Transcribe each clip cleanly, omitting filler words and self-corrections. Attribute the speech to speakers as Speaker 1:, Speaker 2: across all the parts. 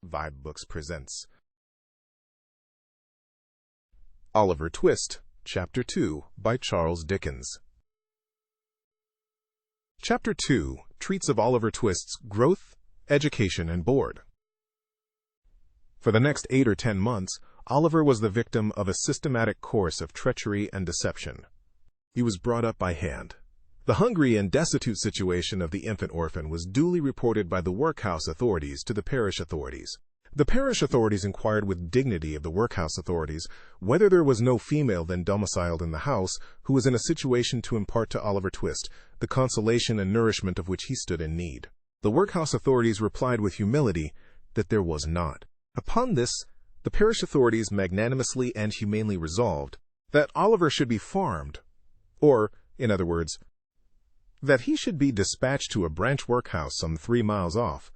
Speaker 1: vibeBooks presents Oliver Twist, Chapter 2 by Charles Dickens. Chapter 2 treats of Oliver Twist's growth, education, and board. For the next 8 or 10 months, Oliver was the victim of a systematic course of treachery and deception. He was brought up by hand. The hungry and destitute situation of the infant orphan was duly reported by the workhouse authorities to the parish authorities. The parish authorities inquired with dignity of the workhouse authorities whether there was no female then domiciled in the house who was in a situation to impart to Oliver Twist the consolation and nourishment of which he stood in need. The workhouse authorities replied with humility that there was not. Upon this, the parish authorities magnanimously and humanely resolved that Oliver should be farmed, or, in other words, that he should be dispatched to a branch workhouse some 3 miles off,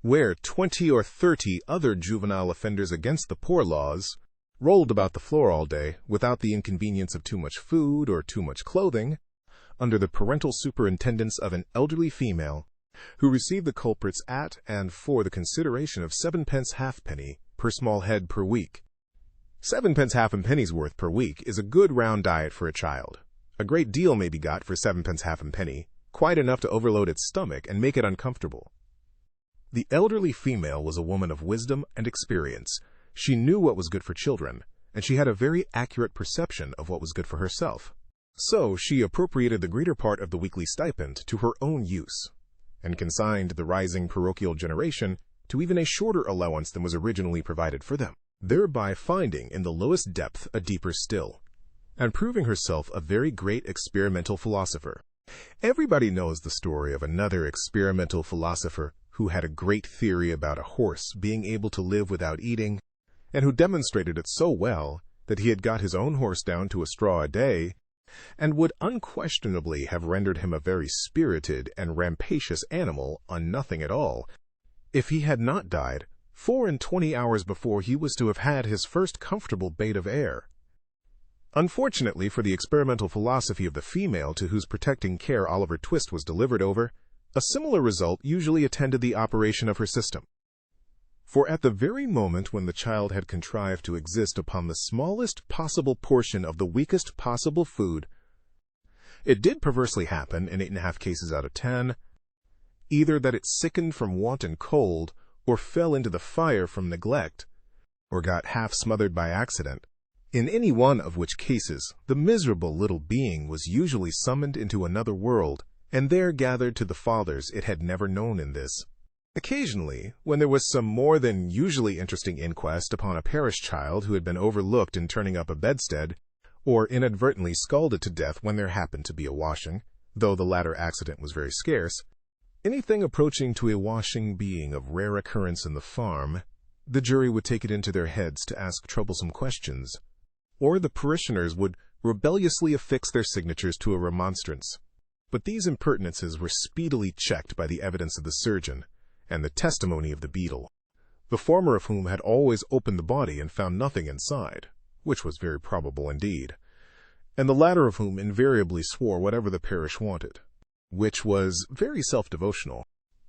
Speaker 1: where 20 or 30 other juvenile offenders against the poor laws rolled about the floor all day without the inconvenience of too much food or too much clothing, under the parental superintendence of an elderly female, who received the culprits at and for the consideration of 7d. halfpenny per small head per week. 7d. half a penny's worth per week is a good round diet for a child. A great deal may be got for 7d. half a penny, quite enough to overload its stomach and make it uncomfortable. The elderly female was a woman of wisdom and experience. She knew what was good for children, and she had a very accurate perception of what was good for herself. So she appropriated the greater part of the weekly stipend to her own use, and consigned the rising parochial generation to even a shorter allowance than was originally provided for them, thereby finding in the lowest depth a deeper still, and proving herself a very great experimental philosopher. Everybody knows the story of another experimental philosopher who had a great theory about a horse being able to live without eating, and who demonstrated it so well that he had got his own horse down to a straw a day, and would unquestionably have rendered him a very spirited and rampacious animal on nothing at all, if he had not died 24 hours before he was to have had his first comfortable bait of air. Unfortunately for the experimental philosophy of the female to whose protecting care Oliver Twist was delivered over, a similar result usually attended the operation of her system. For at the very moment when the child had contrived to exist upon the smallest possible portion of the weakest possible food, it did perversely happen, in 8.5 cases out of 10, either that it sickened from want and cold, or fell into the fire from neglect, or got half smothered by accident, in any one of which cases the miserable little being was usually summoned into another world, and there gathered to the fathers it had never known in this. Occasionally, when there was some more than usually interesting inquest upon a parish child who had been overlooked in turning up a bedstead, or inadvertently scalded to death when there happened to be a washing, though the latter accident was very scarce, anything approaching to a washing being of rare occurrence in the farm, the jury would take it into their heads to ask troublesome questions, or the parishioners would rebelliously affix their signatures to a remonstrance. But these impertinences were speedily checked by the evidence of the surgeon and the testimony of the beadle, the former of whom had always opened the body and found nothing inside, which was very probable indeed, and the latter of whom invariably swore whatever the parish wanted, which was very self-devotional.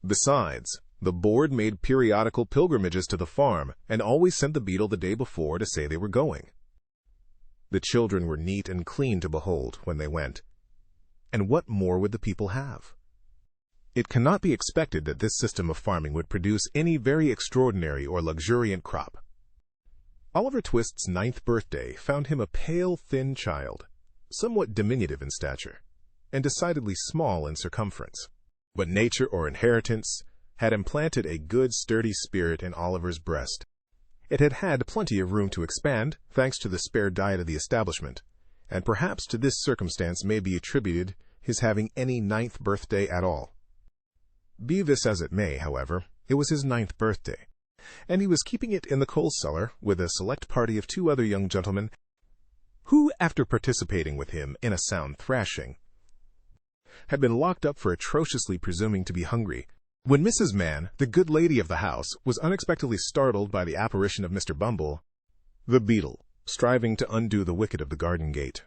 Speaker 1: Besides, the board made periodical pilgrimages to the farm, and always sent the beadle the day before to say they were going. The children were neat and clean to behold when they went, and what more would the people have? It cannot be expected that this system of farming would produce any very extraordinary or luxuriant crop. Oliver Twist's 9th birthday found him a pale, thin child, somewhat diminutive in stature, and decidedly small in circumference. But nature or inheritance had implanted a good, sturdy spirit in Oliver's breast. It had had plenty of room to expand, thanks to the spare diet of the establishment, and perhaps to this circumstance may be attributed his having any 9th birthday at all. Be this as it may, however, it was his 9th birthday, and he was keeping it in the coal cellar with a select party of 2 other young gentlemen, who, after participating with him in a sound thrashing, had been locked up for atrociously presuming to be hungry, when Mrs. Mann, the good lady of the house, was unexpectedly startled by the apparition of Mr. Bumble, the beadle, striving to undo the wicket of the garden gate.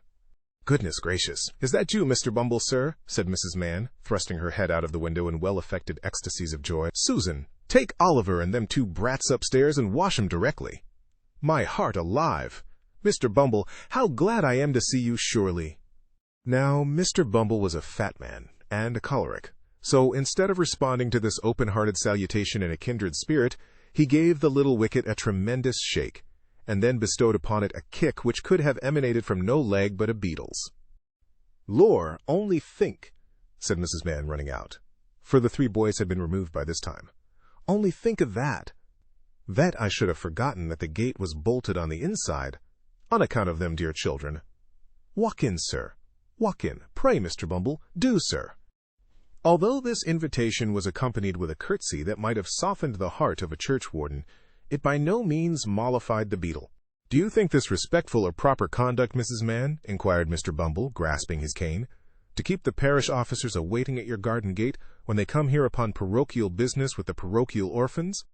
Speaker 1: "Goodness gracious, is that you, Mr. Bumble, sir?" said Mrs. Mann, thrusting her head out of the window in well-affected ecstasies of joy. "Susan, take Oliver and them two brats upstairs and wash 'em directly. My heart alive! Mr. Bumble, how glad I am to see you, surely." Now, Mr. Bumble was a fat man and a choleric, so instead of responding to this open-hearted salutation in a kindred spirit, he gave the little wicket a tremendous shake, and then bestowed upon it a kick which could have emanated from no leg but a beetle's. "Lor, only think," said Mrs. Mann, running out, for the three boys had been removed by this time. "Only think of that. That I should have forgotten that the gate was bolted on the inside, on account of them dear children. Walk in, sir. Walk in. Pray, Mr. Bumble, do, sir." Although this invitation was accompanied with a curtsy that might have softened the heart of a churchwarden, it by no means mollified the beetle. "Do you think this respectful or proper conduct, Mrs. Mann?" inquired Mr. Bumble, grasping his cane. "To keep the parish officers awaiting at your garden gate when they come here upon parochial business with the parochial orphans?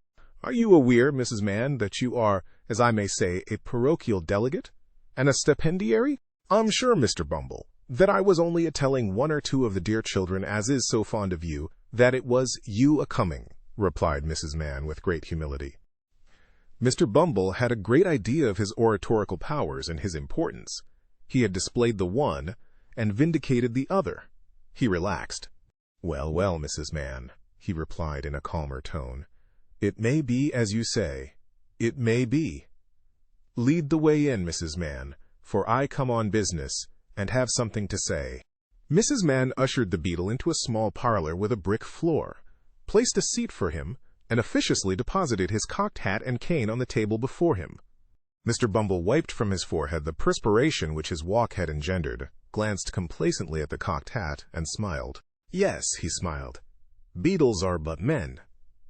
Speaker 1: Are you aware, Mrs. Mann, that you are, as I may say, a parochial delegate and a stipendiary?" "I'm sure, Mr. Bumble, that I was only a-telling one or two of the dear children as is so fond of you, that it was you a-coming," replied Mrs. Mann with great humility. Mr. Bumble had a great idea of his oratorical powers and his importance. He had displayed the one and vindicated the other. He relaxed. "Well, well, Mrs. Mann," he replied in a calmer tone. "It may be as you say. It may be. Lead the way in, Mrs. Mann, for I come on business, and have something to say." Mrs. Mann ushered the beetle into a small parlor with a brick floor, placed a seat for him, and officiously deposited his cocked hat and cane on the table before him. Mr. Bumble wiped from his forehead the perspiration which his walk had engendered, glanced complacently at the cocked hat, and smiled. Yes, he smiled. Beetles are but men.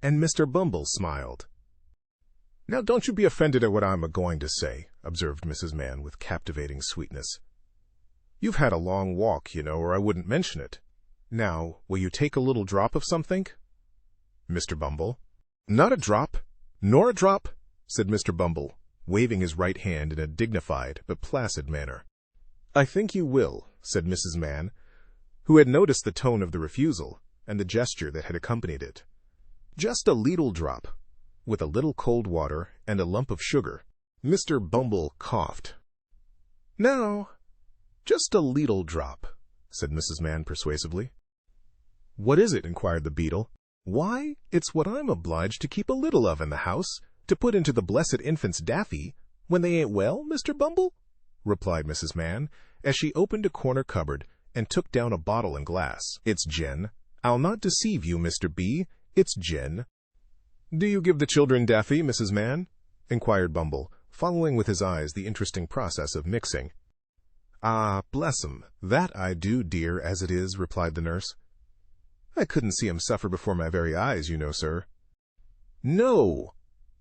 Speaker 1: And Mr. Bumble smiled. "Now don't you be offended at what I'm a-going to say," observed Mrs. Mann with captivating sweetness. "You've had a long walk, you know, or I wouldn't mention it. Now, will you take a little drop of something?" Mr. Bumble. "Not a drop, nor a drop," said Mr. Bumble, waving his right hand in a dignified but placid manner. "I think you will," said Mrs. Mann, who had noticed the tone of the refusal and the gesture that had accompanied it. "Just a leetle drop, with a little cold water and a lump of sugar." Mr. Bumble coughed. "Now, just a leetle drop," said Mrs. Mann persuasively. "What is it?" inquired the beetle. "Why, it's what I'm obliged to keep a little of in the house, to put into the blessed infant's daffy, when they ain't well, Mr. Bumble," replied Mrs. Mann, as she opened a corner cupboard and took down a bottle and glass. "It's gin. I'll not deceive you, Mr. B. It's gin." "Do you give the children daffy, Mrs. Mann?" inquired Bumble, following with his eyes the interesting process of mixing. "Ah, bless 'em, that I do, dear, as it is," replied the nurse. "I couldn't see 'em suffer before my very eyes, you know, sir." "No,"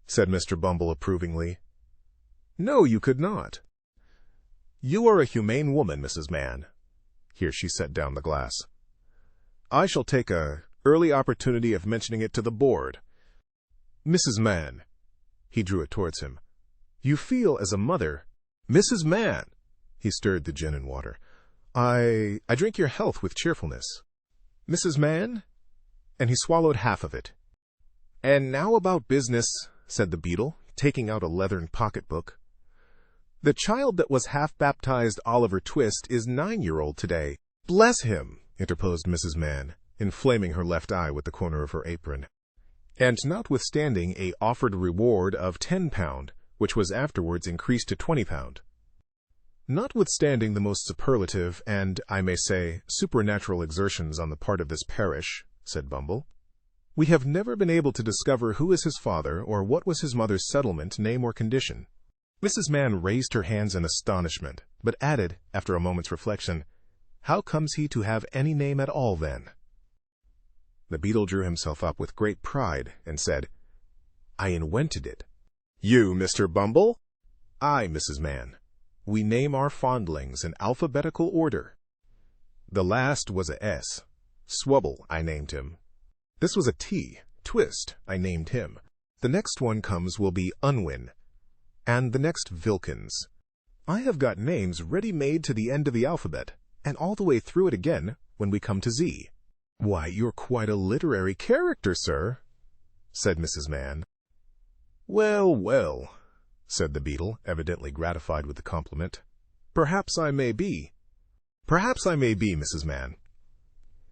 Speaker 1: said Mr. Bumble approvingly. "No, you could not. You are a humane woman, Mrs. Mann." Here she set down the glass. "I shall take a early opportunity of mentioning it to the board. Mrs. Mann," he drew it towards him, "you feel as a mother. Mrs. Mann," he stirred the gin and water, I drink your health with cheerfulness. Mrs. Mann," and he swallowed half of it. "And now about business," said the beetle, taking out a leathern pocketbook. "The child that was half-baptized Oliver Twist is 9-year-old today." "Bless him," interposed Mrs. Mann, inflaming her left eye with the corner of her apron. And notwithstanding a offered reward of £10, which was afterwards increased to £20. Notwithstanding the most superlative and, I may say, supernatural exertions on the part of this parish, said Bumble, we have never been able to discover who is his father or what was his mother's settlement, name, or condition. Mrs. Mann raised her hands in astonishment, but added, after a moment's reflection, "How comes he to have any name at all, then?" The beetle drew himself up with great pride and said, "I invented it." "You, Mr. Bumble?" "Aye, Mrs. Mann. We name our fondlings in alphabetical order. The last was a S. Swubble, I named him. This was a T. Twist, I named him. The next one comes will be Unwin, and the next Vilkins. I have got names ready-made to the end of the alphabet, and all the way through it again when we come to Z." "Why, you're quite a literary character, sir," said Mrs. Mann. "Well, well," said the beetle, evidently gratified with the compliment. "Perhaps I may be. Perhaps I may be, Mrs. Mann."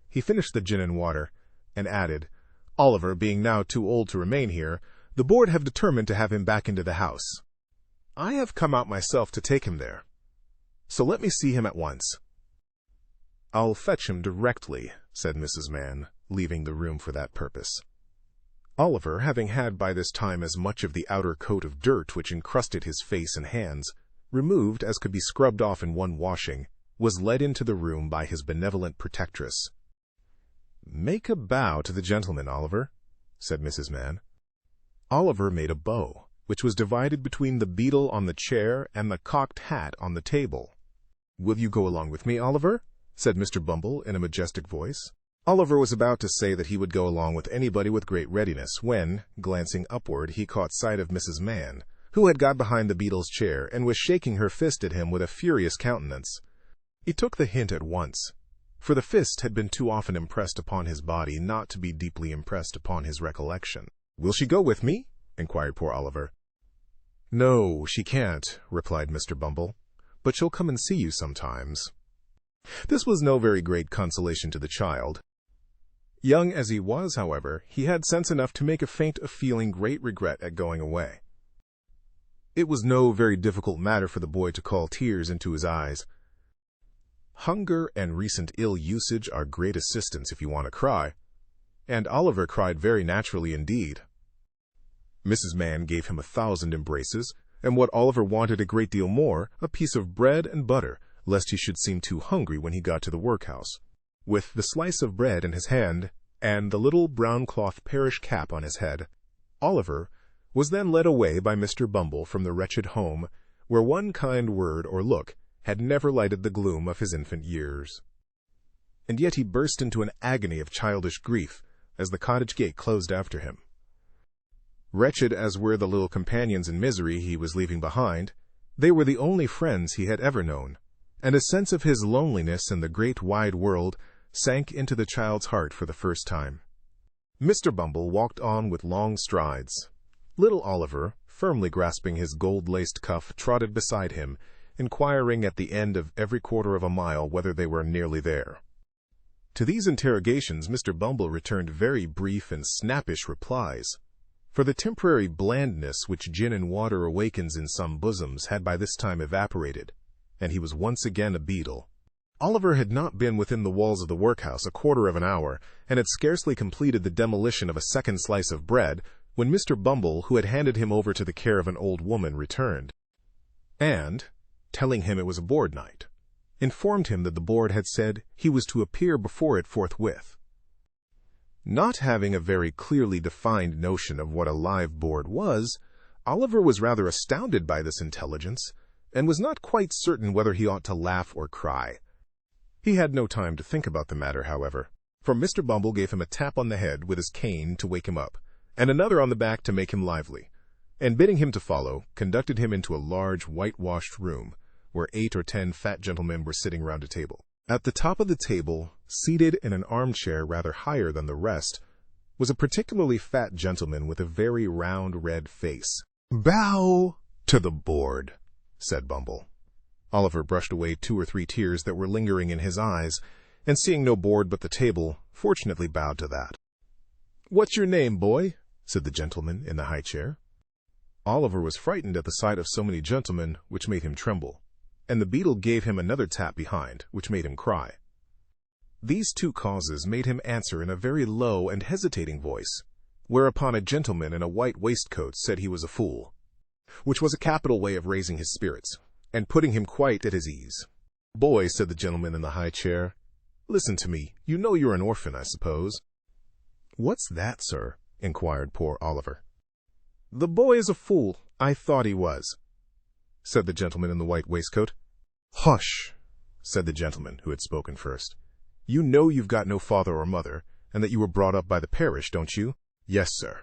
Speaker 1: He finished the gin and water, and added, "Oliver being now too old to remain here, the board have determined to have him back into the house. I have come out myself to take him there. So let me see him at once." "I'll fetch him directly," said Mrs. Mann, leaving the room for that purpose. Oliver, having had by this time as much of the outer coat of dirt which encrusted his face and hands, removed as could be scrubbed off in one washing, was led into the room by his benevolent protectress. "Make a bow to the gentleman, Oliver," said Mrs. Mann. Oliver made a bow, which was divided between the beetle on the chair and the cocked hat on the table. "Will you go along with me, Oliver?" said Mr. Bumble in a majestic voice. Oliver was about to say that he would go along with anybody with great readiness, when, glancing upward, he caught sight of Mrs. Mann, who had got behind the beetle's chair and was shaking her fist at him with a furious countenance. He took the hint at once, for the fist had been too often impressed upon his body not to be deeply impressed upon his recollection. "Will she go with me?" inquired poor Oliver. "No, she can't," replied Mr. Bumble, "but she'll come and see you sometimes." This was no very great consolation to the child. Young as he was, however, he had sense enough to make a feint of feeling great regret at going away. It was no very difficult matter for the boy to call tears into his eyes. Hunger and recent ill usage are great assistants if you want to cry, and Oliver cried very naturally indeed. Mrs. Mann gave him 1,000 embraces, and what Oliver wanted a great deal more, a piece of bread and butter, lest he should seem too hungry when he got to the workhouse. With the slice of bread in his hand, and the little brown-cloth parish cap on his head, Oliver was then led away by Mr. Bumble from the wretched home where one kind word or look had never lighted the gloom of his infant years. And yet he burst into an agony of childish grief as the cottage gate closed after him. Wretched as were the little companions in misery he was leaving behind, they were the only friends he had ever known, and a sense of his loneliness in the great wide world sank into the child's heart for the first time. Mr. Bumble walked on with long strides. Little Oliver, firmly grasping his gold-laced cuff, trotted beside him, inquiring at the end of every quarter of a mile whether they were nearly there. To these interrogations Mr. Bumble returned very brief and snappish replies, for the temporary blandness which gin and water awakens in some bosoms had by this time evaporated, and he was once again a beetle. Oliver had not been within the walls of the workhouse a quarter of an hour, and had scarcely completed the demolition of a second slice of bread, when Mr. Bumble, who had handed him over to the care of an old woman, returned, and, telling him it was a board night, informed him that the board had said he was to appear before it forthwith. Not having a very clearly defined notion of what a live board was, Oliver was rather astounded by this intelligence, and was not quite certain whether he ought to laugh or cry. He had no time to think about the matter, however, for Mr. Bumble gave him a tap on the head with his cane to wake him up, and another on the back to make him lively, and bidding him to follow, conducted him into a large whitewashed room, where 8 or 10 fat gentlemen were sitting round a table. At the top of the table, seated in an armchair rather higher than the rest, was a particularly fat gentleman with a very round red face. "Bow to the board," said Bumble. Oliver brushed away 2 or 3 tears that were lingering in his eyes, and seeing no board but the table, fortunately bowed to that. "What's your name, boy?" said the gentleman in the high chair. Oliver was frightened at the sight of so many gentlemen, which made him tremble, and the beetle gave him another tap behind, which made him cry. These 2 causes made him answer in a very low and hesitating voice, whereupon a gentleman in a white waistcoat said he was a fool, which was a capital way of raising his spirits, and putting him quite at his ease. "Boy," said the gentleman in the high chair, "listen to me. You know you're an orphan, I suppose." "What's that, sir?" inquired poor Oliver. "The boy is a fool. I thought he was," said the gentleman in the white waistcoat. "Hush," said the gentleman who had spoken first. "You know you've got no father or mother, and that you were brought up by the parish, don't you?" "Yes, sir,"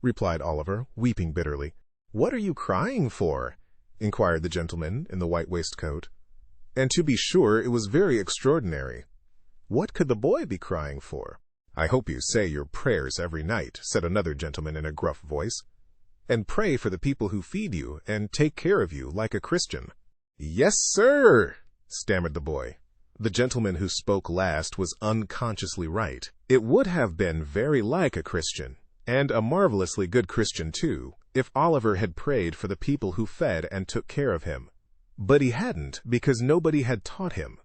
Speaker 1: replied Oliver, weeping bitterly. "What are you crying for? inquired the gentleman in the white waistcoat. And to be sure, it was very extraordinary. What could the boy be crying for? I hope you say your prayers every night, said another gentleman in a gruff voice, and pray for the people who feed you and take care of you like a Christian. Yes, sir, stammered the boy. The gentleman who spoke last was unconsciously right. It would have been very like a Christian, and a marvelously good Christian too, if Oliver had prayed for the people who fed and took care of him. But he hadn't, because nobody had taught him.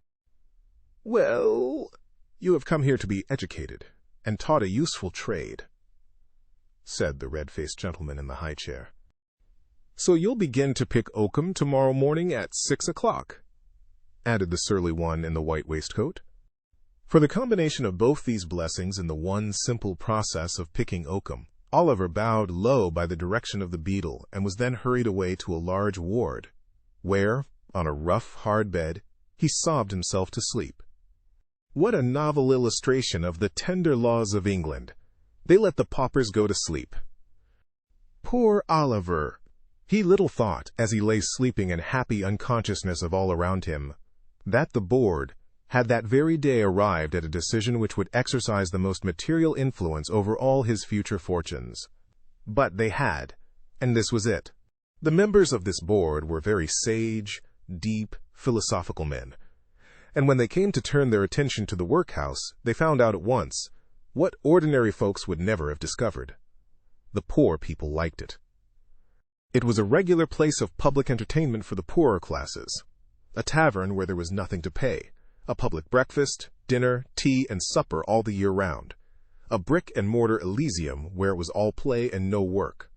Speaker 1: Well, you have come here to be educated and taught a useful trade, said the red-faced gentleman in the high chair. So you'll begin to pick oakum tomorrow morning at 6 o'clock, added the surly one in the white waistcoat. For the combination of both these blessings in the one simple process of picking oakum, Oliver bowed low by the direction of the beadle and was then hurried away to a large ward, where, on a rough, hard bed, he sobbed himself to sleep. What a novel illustration of the tender laws of England! They let the paupers go to sleep. Poor Oliver! He little thought, as he lay sleeping in happy unconsciousness of all around him, that the board had that very day arrived at a decision which would exercise the most material influence over all his future fortunes. But they had, and this was it. The members of this board were very sage, deep, philosophical men, and when they came to turn their attention to the workhouse, they found out at once what ordinary folks would never have discovered. The poor people liked it. It was a regular place of public entertainment for the poorer classes, a tavern where there was nothing to pay, a public breakfast, dinner, tea, and supper all the year round, a brick-and-mortar Elysium where it was all play and no work.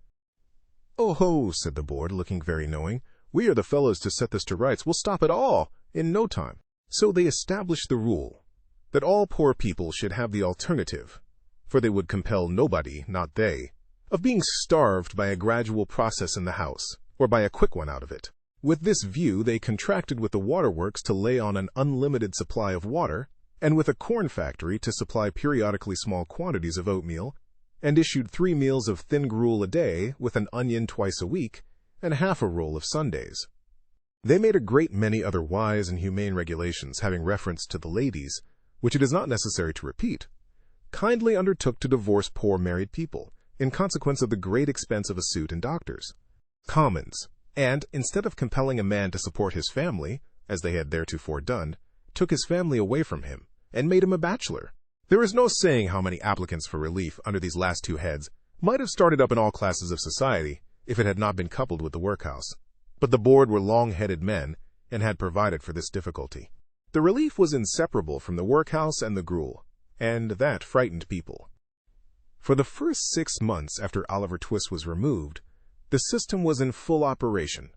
Speaker 1: "Oh ho," said the board, looking very knowing. "We are the fellows to set this to rights. We'll stop it all in no time." So they established the rule that all poor people should have the alternative, for they would compel nobody, not they, of being starved by a gradual process in the house, or by a quick one out of it. With this view, they contracted with the waterworks to lay on an unlimited supply of water, and with a corn factory to supply periodically small quantities of oatmeal, and issued 3 meals of thin gruel a day, with an onion twice a week, and half a roll of Sundays. They made a great many other wise and humane regulations having reference to the ladies, which it is not necessary to repeat, kindly undertook to divorce poor married people, in consequence of the great expense of a suit and doctors, commons, and, instead of compelling a man to support his family, as they had theretofore done, took his family away from him, and made him a bachelor. There is no saying how many applicants for relief under these last two heads might have started up in all classes of society, if it had not been coupled with the workhouse. But the board were long-headed men, and had provided for this difficulty. The relief was inseparable from the workhouse and the gruel, and that frightened people. For the first 6 months after Oliver Twist was removed, the system was in full operation.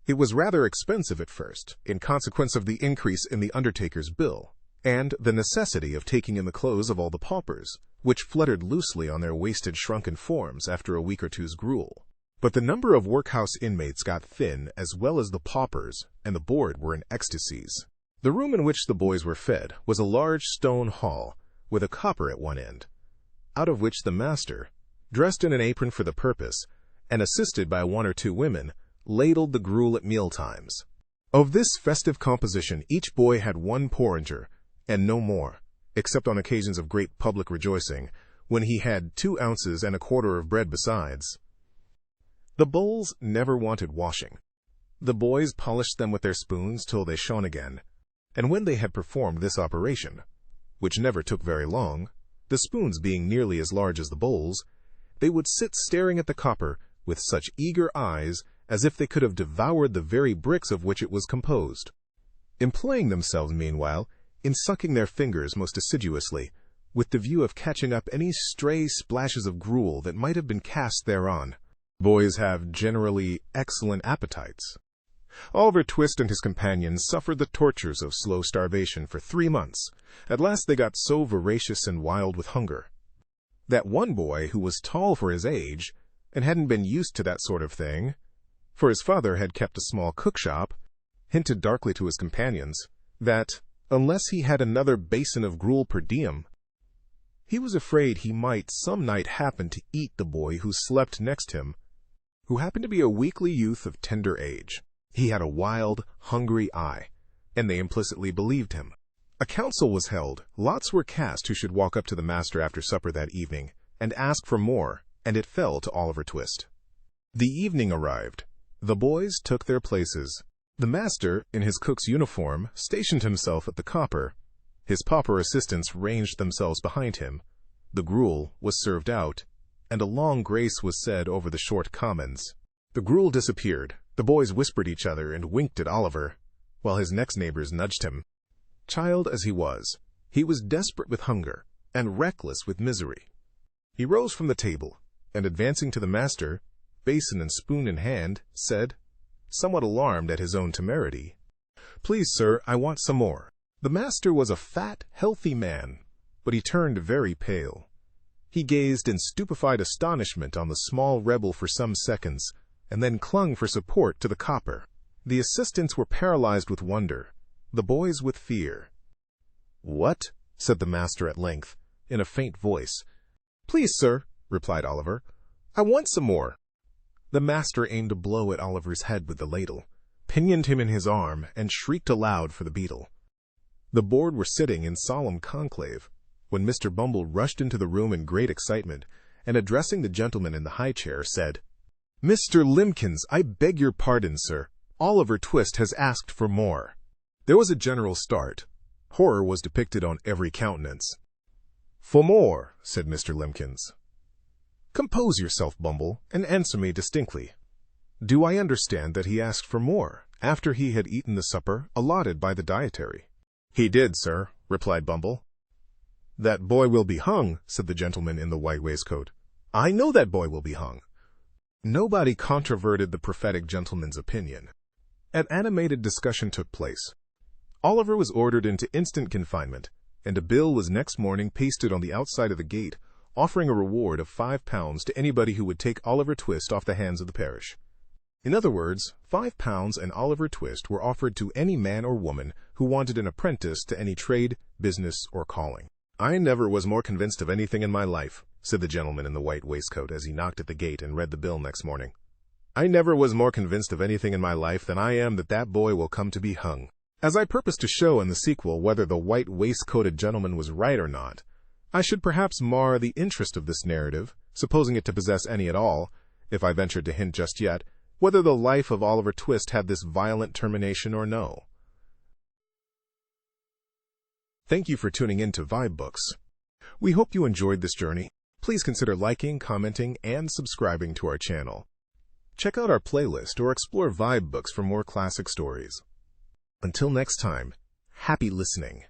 Speaker 1: It was rather expensive at first, in consequence of the increase in the undertaker's bill, and the necessity of taking in the clothes of all the paupers, which fluttered loosely on their wasted, shrunken forms after a week or two's gruel. But the number of workhouse inmates got thin, as well as the paupers, and the board were in ecstasies. The room in which the boys were fed was a large stone hall, with a copper at one end, out of which the master, dressed in an apron for the purpose, and assisted by 1 or 2 women, ladled the gruel at meal times. Of this festive composition each boy had 1 porringer, and no more, except on occasions of great public rejoicing, when he had 2 ounces and a quarter of bread besides. The bowls never wanted washing. The boys polished them with their spoons till they shone again, and when they had performed this operation, which never took very long, the spoons being nearly as large as the bowls, they would sit staring at the copper with such eager eyes as if they could have devoured the very bricks of which it was composed, employing themselves meanwhile in sucking their fingers most assiduously, with the view of catching up any stray splashes of gruel that might have been cast thereon. Boys have generally excellent appetites. Oliver Twist and his companions suffered the tortures of slow starvation for 3 months. At last they got so voracious and wild with hunger that one boy, who was tall for his age, and hadn't been used to that sort of thing, for his father had kept a small cook-shop, hinted darkly to his companions that, unless he had another basin of gruel per diem, he was afraid he might some night happen to eat the boy who slept next him, who happened to be a weakly youth of tender age. He had a wild, hungry eye, and they implicitly believed him. A council was held, lots were cast who should walk up to the master after supper that evening, and ask for more, and it fell to Oliver Twist. The evening arrived. The boys took their places. The master, in his cook's uniform, stationed himself at the copper. His pauper assistants ranged themselves behind him. The gruel was served out, and a long grace was said over the short commons. The gruel disappeared. The boys whispered each other and winked at Oliver, while his next neighbors nudged him. Child as he was desperate with hunger and reckless with misery. He rose from the table, and advancing to the master, basin and spoon in hand, said, somewhat alarmed at his own temerity, "Please, sir, I want some more." The master was a fat, healthy man, but he turned very pale. He gazed in stupefied astonishment on the small rebel for some seconds, and then clung for support to the copper. The assistants were paralyzed with wonder, the boys with fear. "What?" said the master at length, in a faint voice. "Please, sir," replied Oliver, "I want some more." The master aimed a blow at Oliver's head with the ladle, pinioned him in his arm, and shrieked aloud for the beetle. The board were sitting in solemn conclave, when Mr. Bumble rushed into the room in great excitement, and addressing the gentleman in the high chair, said, "Mr. Limbkins, I beg your pardon, sir. Oliver Twist has asked for more." There was a general start. Horror was depicted on every countenance. "For more," said Mr. Limbkins. "Compose yourself, Bumble, and answer me distinctly. Do I understand that he asked for more, after he had eaten the supper allotted by the dietary?" "He did, sir," replied Bumble. "That boy will be hung," said the gentleman in the white waistcoat. "I know that boy will be hung." Nobody controverted the prophetic gentleman's opinion. An animated discussion took place. Oliver was ordered into instant confinement, and a bill was next morning pasted on the outside of the gate, offering a reward of £5 to anybody who would take Oliver Twist off the hands of the parish. In other words, £5 and Oliver Twist were offered to any man or woman who wanted an apprentice to any trade, business, or calling. "I never was more convinced of anything in my life," said the gentleman in the white waistcoat as he knocked at the gate and read the bill next morning. "I never was more convinced of anything in my life than I am that that boy will come to be hung." As I purpose to show in the sequel whether the white waistcoated gentleman was right or not, I should perhaps mar the interest of this narrative, supposing it to possess any at all, if I ventured to hint just yet whether the life of Oliver Twist had this violent termination or no. Thank you for tuning in to vibeBooks. We hope you enjoyed this journey. Please consider liking, commenting, and subscribing to our channel. Check out our playlist or explore vibeBooks for more classic stories. Until next time, happy listening.